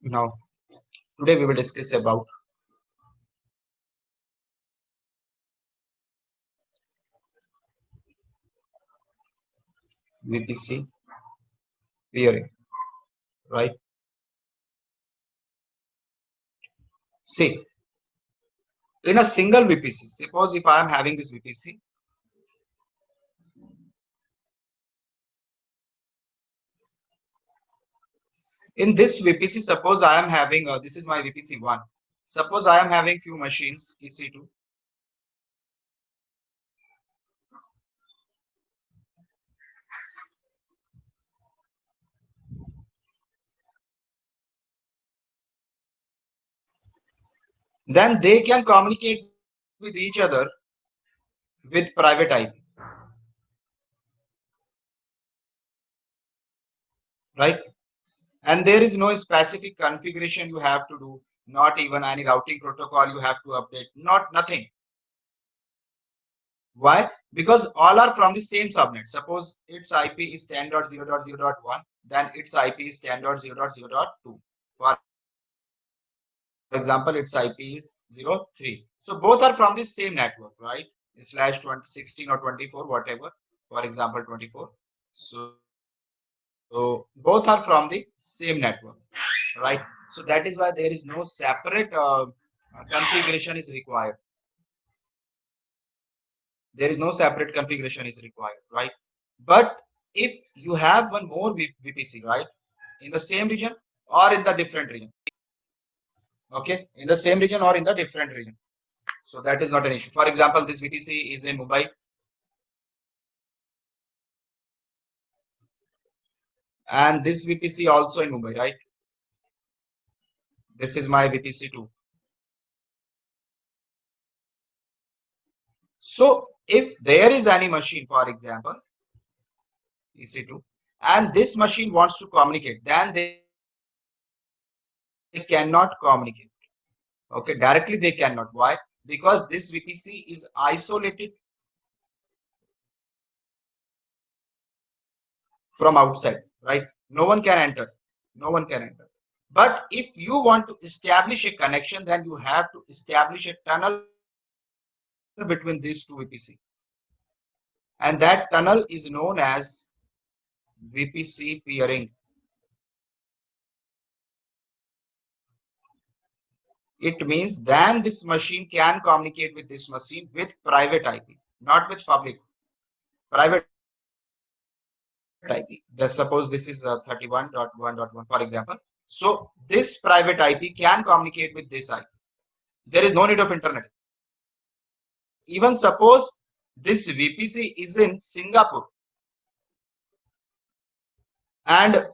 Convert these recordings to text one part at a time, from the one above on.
Now, today we will discuss about VPC peering, right? See, in a single VPC, suppose if I am having this VPC, in this VPC, suppose I am having, this is my VPC 1. Suppose I am having few machines, EC2. Then they can communicate with each other with private IP, right? And there is no specific configuration you have to do, not even any routing protocol you have to update, nothing. Why? Because all are from the same subnet. Suppose its IP is 10.0.0.1, then its IP is 10.0.0.2. For example, its IP is 03. So both are from the same network, right? Slash 2016 or 24, whatever. For example, 24. So both are from the same network, right? So that is why there is no separate configuration is required. There is no separate configuration is required, right? But if you have one more VPC, right, in the same region or in the different region, okay, in the same region or in the different region, so that is not an issue. For example, this VPC is in Mumbai, and this VPC also in Mumbai, right? This is my VPC 2. So if there is any machine, for example, EC2, and this machine wants to communicate, then they cannot communicate. Okay, directly they cannot. Why? Because this VPC is isolated from outside, right? No one can enter. No one can enter. But if you want to establish a connection, then you have to establish a tunnel between these two VPC. And that tunnel is known as VPC peering. It means then this machine can communicate with this machine with private IP, not with public. Private IP. Suppose this is 31.1.1, for example. So this private IP can communicate with this IP. There is no need of internet. Even suppose this VPC is in Singapore and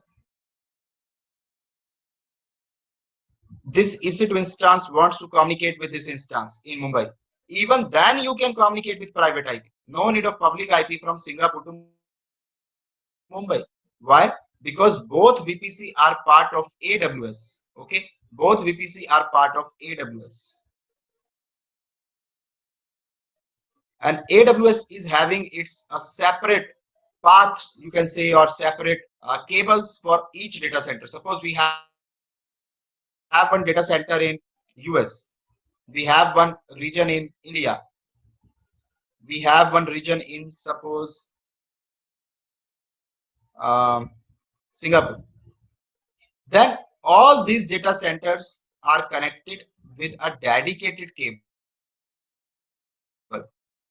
this EC2 instance wants to communicate with this instance in Mumbai. Even then you can communicate with private IP. No need of public IP from Singapore to Mumbai. Why? Because both VPC are part of AWS. Okay, both VPC are part of AWS. And AWS is having its separate paths, you can say, or separate cables for each data center. Suppose we have one data center in US, we have one region in India, we have one region in, suppose, Singapore. Then all these data centers are connected with a dedicated cable.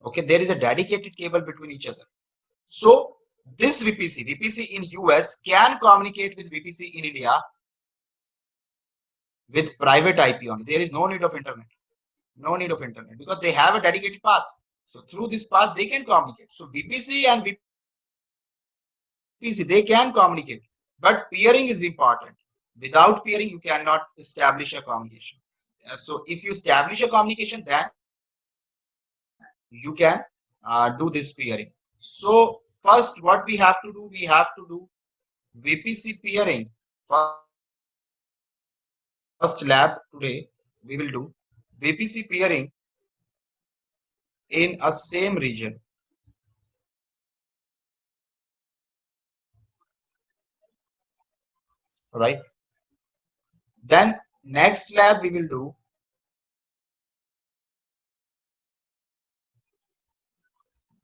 Okay, there is a dedicated cable between each other. So this VPC in US can communicate with VPC in India with private IP only. There is no need of internet. No need of internet because they have a dedicated path. So through this path, they can communicate. So VPC and VPC, they can communicate. But peering is important. Without peering, you cannot establish a communication. So if you establish a communication, then you can do this peering. So first, what we have to do, VPC peering. First lab today, we will do VPC peering in a same region. Right? Then next lab we will do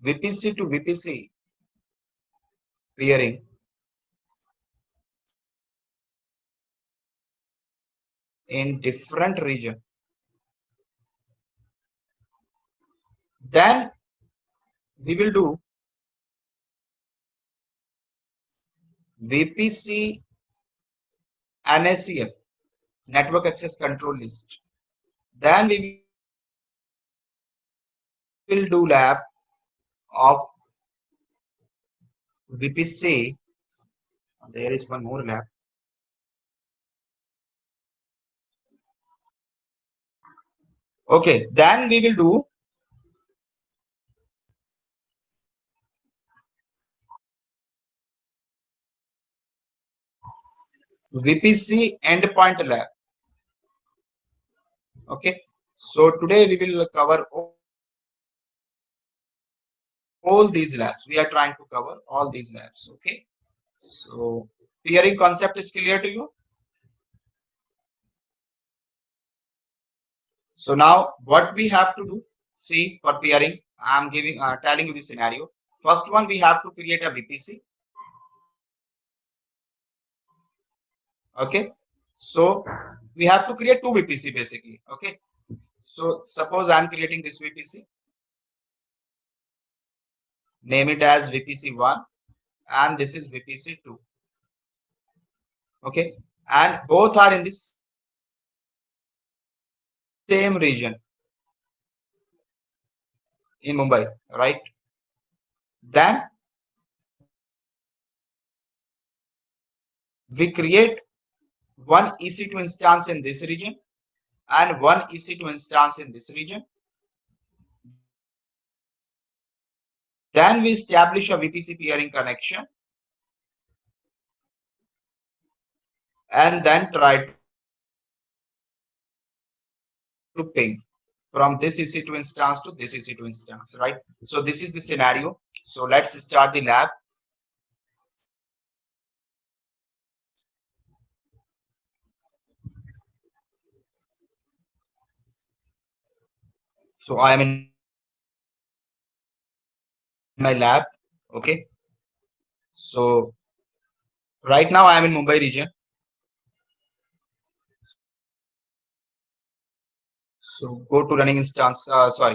VPC to VPC peering in different region. Then we will do VPC NACL, Network Access Control List. Then we will do lab of VPC. There is one more lab. Okay, then we will do VPC endpoint lab. Okay, so today we will cover all these labs. We are trying to cover all these labs. Okay, so peering concept is clear to you. So now what we have to do, see for peering, I am telling you the scenario. First one, we have to create a VPC. Okay, so we have to create two VPC basically. Okay, so suppose I am creating this VPC, name it as VPC1, and this is VPC2. Okay, and both are in this same region in Mumbai, right? Then we create one EC2 instance in this region and one EC2 instance in this region. Then we establish a VPC peering connection and then try to ping from this EC2 instance to this EC2 instance, right? So this is the scenario. So let's start the lab. So I am in my lab. Okay. So right now I am in Mumbai region. So go to running instance. So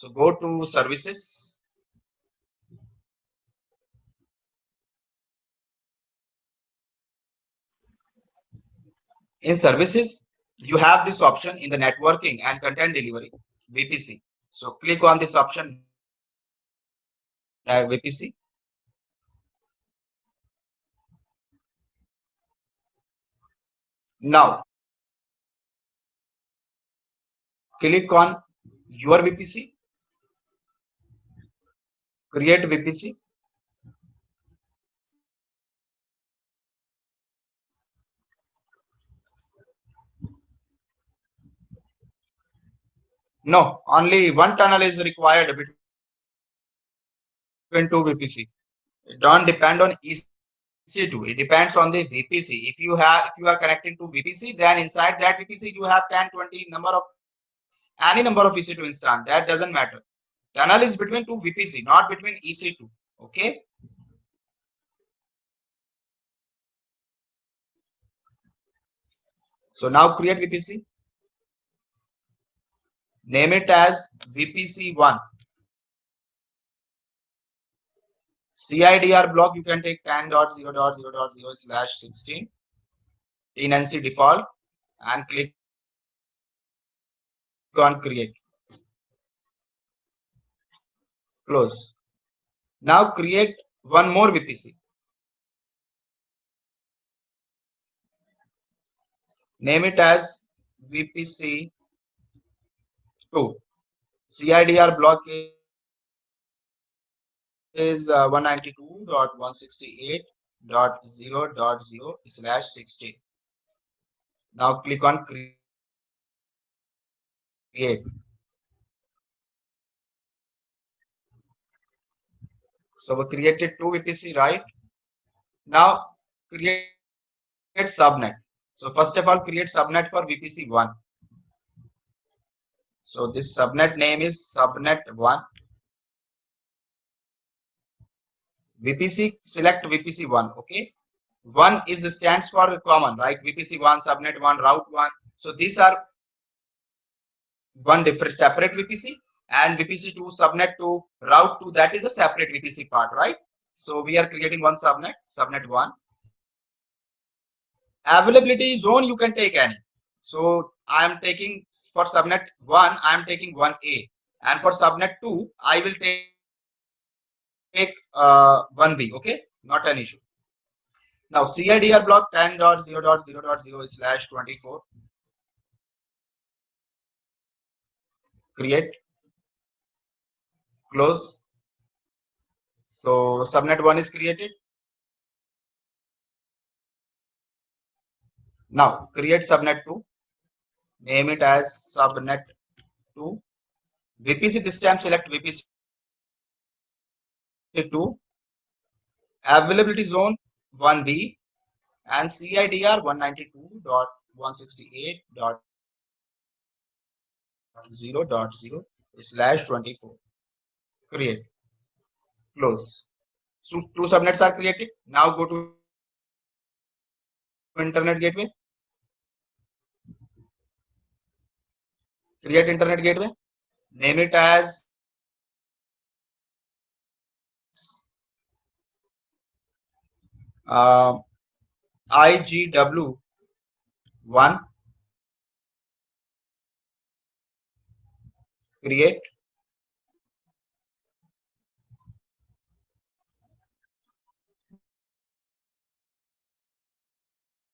go to services. In services, you have this option in the networking and content delivery, VPC. So click on this option, VPC. Now click on your VPC, create VPC. No, only one tunnel is required between two VPC. It don't depend on EC2. It depends on the VPC. If you are connecting to VPC, then inside that VPC you have 10, 20 number of any number of EC2 instance. That doesn't matter. Tunnel is between two VPC, not between EC2. Okay. So now create VPC. Name it as VPC1. CIDR block, you can take 10.0.0.0/16. Tenancy default and click on create. Close. Now create one more VPC. Name it as VPC2. CIDR block is 192.168.0.0/16. Now click on create. So we created two VPC, right? Now create subnet. So first of all, create subnet for VPC1. So this subnet name is subnet1. VPC, select VPC1. Okay. One is stands for common, like VPC1, subnet1, route1. So these are one different separate VPC, and VPC2, subnet2, route2, that is a separate VPC part, right? So we are creating one subnet, subnet1. Availability zone, you can take any. So I am taking for subnet1, I am taking 1A, and for subnet2, I will take 1B. Okay, not an issue. Now CIDR block 10.0.0.0/24. Create, close. So subnet 1 is created. Now create subnet 2. Name it as subnet 2. VPC, this time select VPC 2. Availability zone 1B and CIDR 192.168.0.0/24. Create, close. So two subnets are created. Now go to internet gateway. Create internet gateway. Name it as IGW1. Create.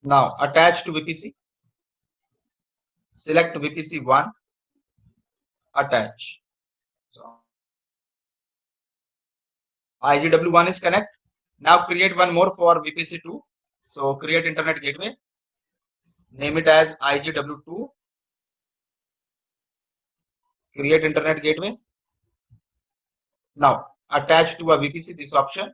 Now attach to VPC. Select VPC1. Attach. So IGW1 is connect. Now create one more for VPC2. So create internet gateway. Name it as IGW2. Create internet gateway. Now attach to a VPC, this option.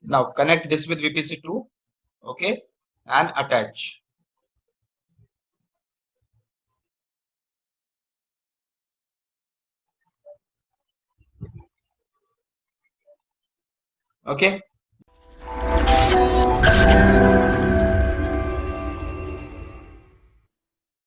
Now connect this with VPC2. Okay, and attach. Okay.